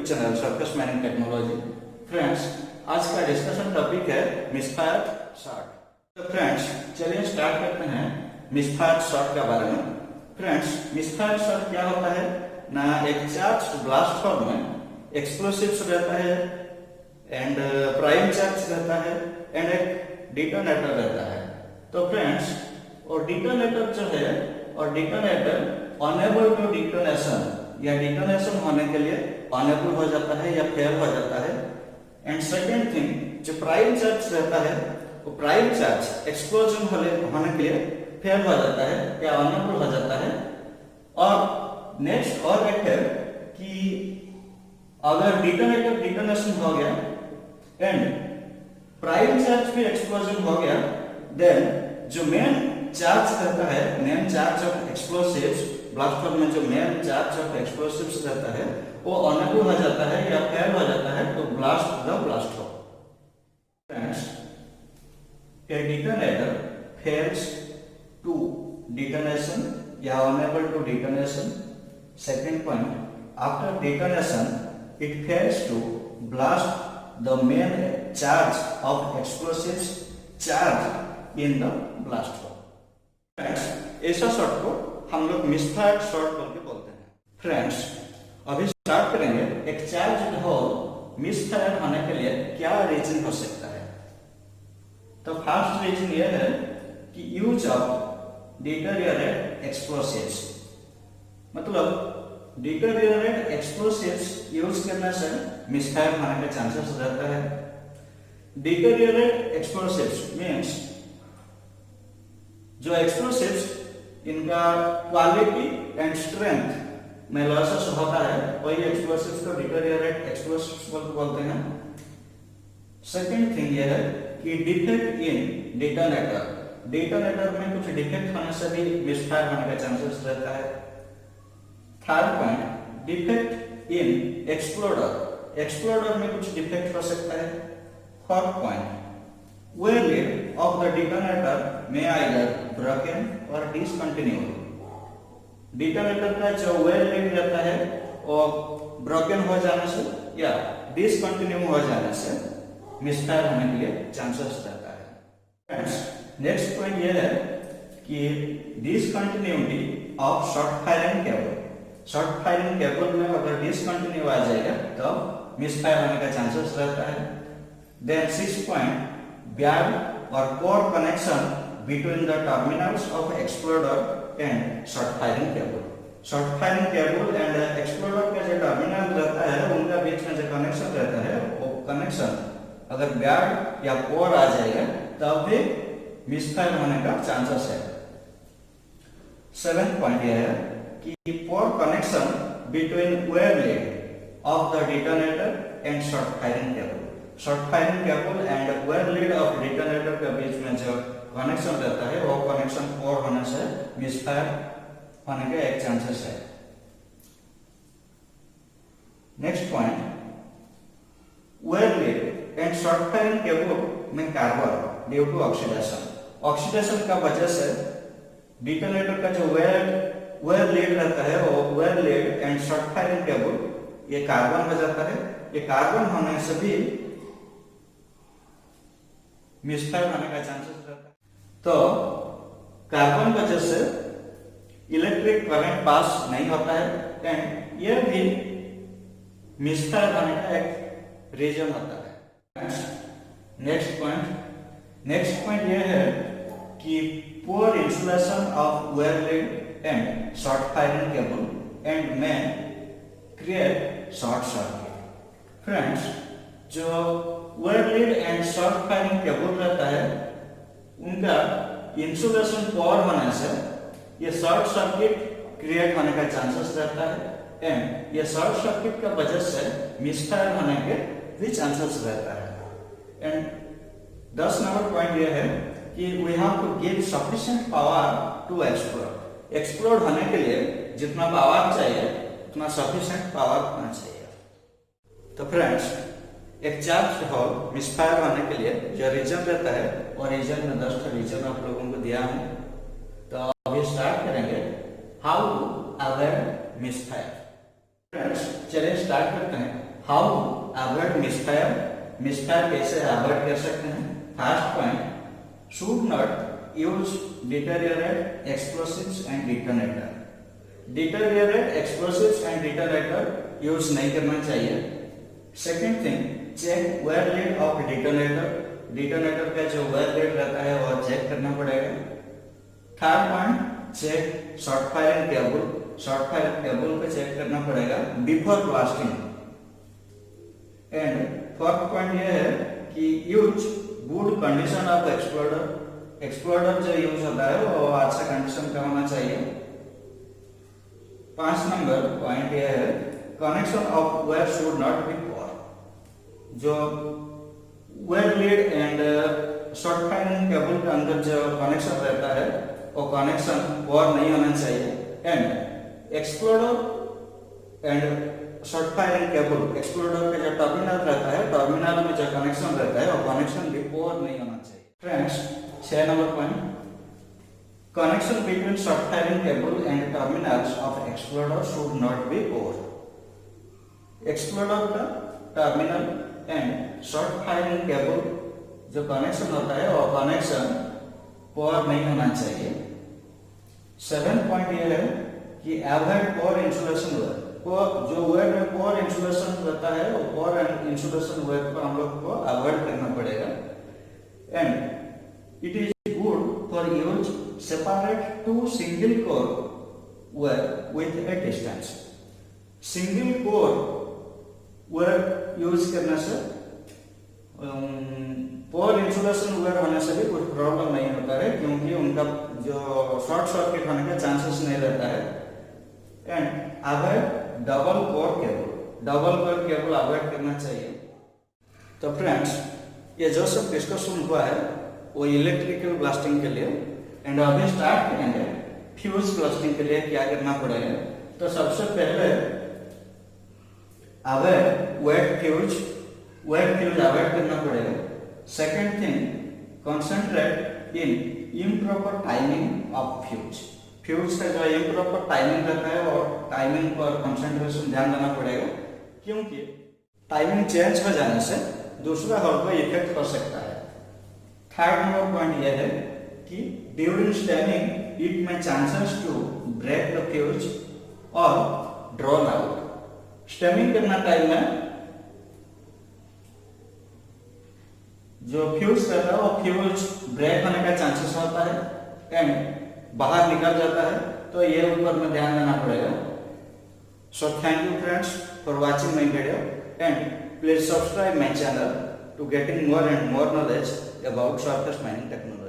Channel circus mining technology. Friends, आज का discussion topic है मिसफायर शॉट। तो फ्रेंड्स, चलिए स्टार्ट करते हैं मिसफायर शॉट के बारे में। फ्रेंड्स, मिसफायर शॉट क्या होता है ना, एक चार्ज ब्लास्ट फॉर्म में एक्सप्लोसिव्स रहता है एंड प्राइम चार्ज रहता है एंड एक डिटोनेटर रहता है। तो फ्रेंड्स, और डिटोनेटर जो है और डिटोनेटर अनेबल टू डिटोनेशन या डिटोनेशन होने के लिए अनेबल हो जाता है या फेल हो जाता है। एंड सेकेंड थिंग, जो प्राइम चार्ज रहता है वो प्राइम चार्ज एक्सप्लोजन होने के लिए फेल हो जाता है या अनेबल हो जाता है। और नेक्स्ट और एक है कि अगर डिटोनेटर डिटोनेशन हो गया एंड प्राइम चार्ज भी एक्सप्लोजन हो गया, देन जो मेन चार्ज रहता है, main charge of explosives blast form में जो मेन चार्ज ऑफ एक्सप्लोसिव्स रहता है वो अनेबल हो जाता है या फेल हो जाता है तो ब्लास्ट हो। Friends, a detonator fails to detonation या unable to detonation. Second point, after detonation it fails to blast the main charge of explosives charge in the blast hole. Friends, ऐसा शॉट को हम लोग मिसफायर शॉट करके बोलते हैं। Friends, अभी start करेंगे एक चार्ज होल मिसफायर होने के लिए क्या रीजन हो सकता है। तो फर्स्ट रीजन ये है कि यूज ऑफ डिटेरियोरेट एक्सप्लोसिव्स, मतलब डिटेरियोरेट एक्सप्लोसिव्स यूज करने से मिसफायर होने के चांसेस रहता है। डिटेरियोरेट एक्सप्लोसिव्स मींस जो एक्सप्लोसिव्स इनका क्वालिटी एंड स्ट्रेंथ में लॉसेस होता है, वही एक्सप्लोसिव्स को डिटेरियोरेट एक्सप्लोसिव्स बोलते हैं। सेकंड थिंग ये है कि डिफेक्ट इन डिटोनेटर में कुछ डिफेक्ट होने से भी मिसफायर होने का चांसेस रहता है। Third point, defect in exploder में कुछ डिफेक्ट हो सकता है। Fourth point, wear lid of the detonator may either broken or discontinued. Detonator का जो wear lid रहता है वो broken हो जाने से या discontinue हो जाने से मिसफायर होने के लिए चांसेस रहता है। फ्रेंड्स, नेक्स्ट पॉइंट ये है कि discontinuity of short firing cable में अगर discontinue आ जाएगा तो मिसफायर होने का चांसेस रहता है। Then 6 point, bad or poor connection between the terminals of exploder and short firing cable. Short firing cable and exploder का जो टर्मिनल रहता है उनका बीच में जो कनेक्शन रहता है वो कनेक्शन अगर बैड या पोर आ जाएगा तब भी मिसफायर होने का चांसेस है। 7th पॉइंट यह है कि poor connection between wire lead of the detonator and short firing cable. Short firing cable and wire lead of detonator के बीच में जो कनेक्शन रहता है वो कनेक्शन पोर होने से मिसफायर होने का एक चांसेस है। Next point, wire lead and short firing cable में कार्बन ड्यू टू ऑक्सीडेशन का वजह से डिटोनेटर का जो वेयर लीड रहता है वो wire lead and short firing cable ये कार्बन हो जाता है। ये कार्बन होने से भी मिसफायर होने का चांसेस रहता है। तो कार्बन वजह से इलेक्ट्रिक करंट पास नहीं होता है एंड यह भी मिसफायर होने का एक रीजन होता है। नेक्स्ट पॉइंट यह है कि poor insulation of wire lead and short firing cable and may create short circuit. Friends, जो wire lead and short firing cable रहता है उनका इंसुलेशन पुअर होने से ये शॉर्ट सर्किट क्रिएट होने का चांसेस रहता है एंड ये शॉर्ट सर्किट का वजह से मिसफायर होने के भी चांसेस रहता है। एंड 10 नंबर पॉइंट ये है कि we have to give sufficient power to explode होने के लिए जितना पावर चाहिए उतना सफिशिएंट पावर होना चाहिए। तो फ्रेंड्स, एक चार्ज होल मिसफायर होने के लिए जो रीजन रहता है वो रीजन में 10 रीजन आप लोगों को दिया हूं। तो अभी स्टार्ट करेंगे how to avoid misfire. Friends, चलिए स्टार्ट करते हैं हाउ अवॉइड मिसफायर, मिसफायर कैसे अवॉइड कर सकते हैं। First point, should not use deteriorate explosives and detonator. Deteriorate explosives and detonator use नहीं करना चाहिए। Second thing, check wire lead of detonator, detonator का जो वेयर लीड रहता है वो चेक करना पड़ेगा। Third point, check short firing cable, short firing cable को चेक करना पड़ेगा before blasting. And fourth point ये है कि use good condition of exploder, exploder जो यूज होता है वो अच्छा कंडीशन का होना चाहिए। 5 नंबर पॉइंट ये है, connection of wire should not be poor, जो wire lead and short firing cable के अंदर जो कनेक्शन रहता है वो कनेक्शन पोर नहीं होना चाहिए। And exploder and short firing cable, exploder का जो टर्मिनल रहता है, टर्मिनल में जो कनेक्शन रहता है वो कनेक्शन भी पोर नहीं होना चाहिए। Friends 6 number point, connection between short firing cable and terminals of exploder should not be poor. Exploder का terminal and short firing cable जो कनेक्शन होता है वो कनेक्शन पोर नहीं होना चाहिए। 7 पॉइंट ये है कि अवॉइड पोर इंसुलेशन वायर, जो वायर में पोर इंसुलेशन रहता है वो पोर एंड इंसुलेशन वायर को हम लोग को अवॉइड करना पड़ेगा। And it is good for use separate two single core wire with a distance. Single core wire use करने से पोर इंसुलेशन वायर होने से भी कुछ प्रॉब्लम नहीं होता है, क्योंकि उनका जो शॉर्ट सर्किट होने का चांसेस नहीं रहता है। And avoid double core cable, double core cable avoid करना चाहिए। तो फ्रेंड्स ये जो सब डिस्कशन हुआ है वो इलेक्ट्रिकल ब्लास्टिंग के लिए। एंड अभी स्टार्ट करेंगे फ्यूज ब्लास्टिंग के लिए क्या करना पड़ेगा। तो सबसे पहले अवॉइड वेट फ्यूज अवॉइड करना पड़ेगा। Second thing, concentrate in improper timing of fuse, fuse का जो इम्प्रॉपर टाइमिंग रहता है वो टाइमिंग पर कंसंट्रेशन ध्यान देना पड़ेगा, क्योंकि टाइमिंग चेंज हो जाने से दूसरा हॉल को इफेक्ट हो सकता है। थर्ड नंबर पॉइंट यह है कि ड्यूरिंग स्टैनिंग इट में chances to break the fuse और ड्रॉन आउट। स्टैनिंग करना टाइम में जो फ्यूज रहता है वो फ्यूज ब्रेक होने का चांसेस होता है एंड बाहर निकल जाता है, तो ये ऊपर में ध्यान देना पड़ेगा। So thank you friends for watching my video and please subscribe my channel to getting more and more knowledge about surface mining technology.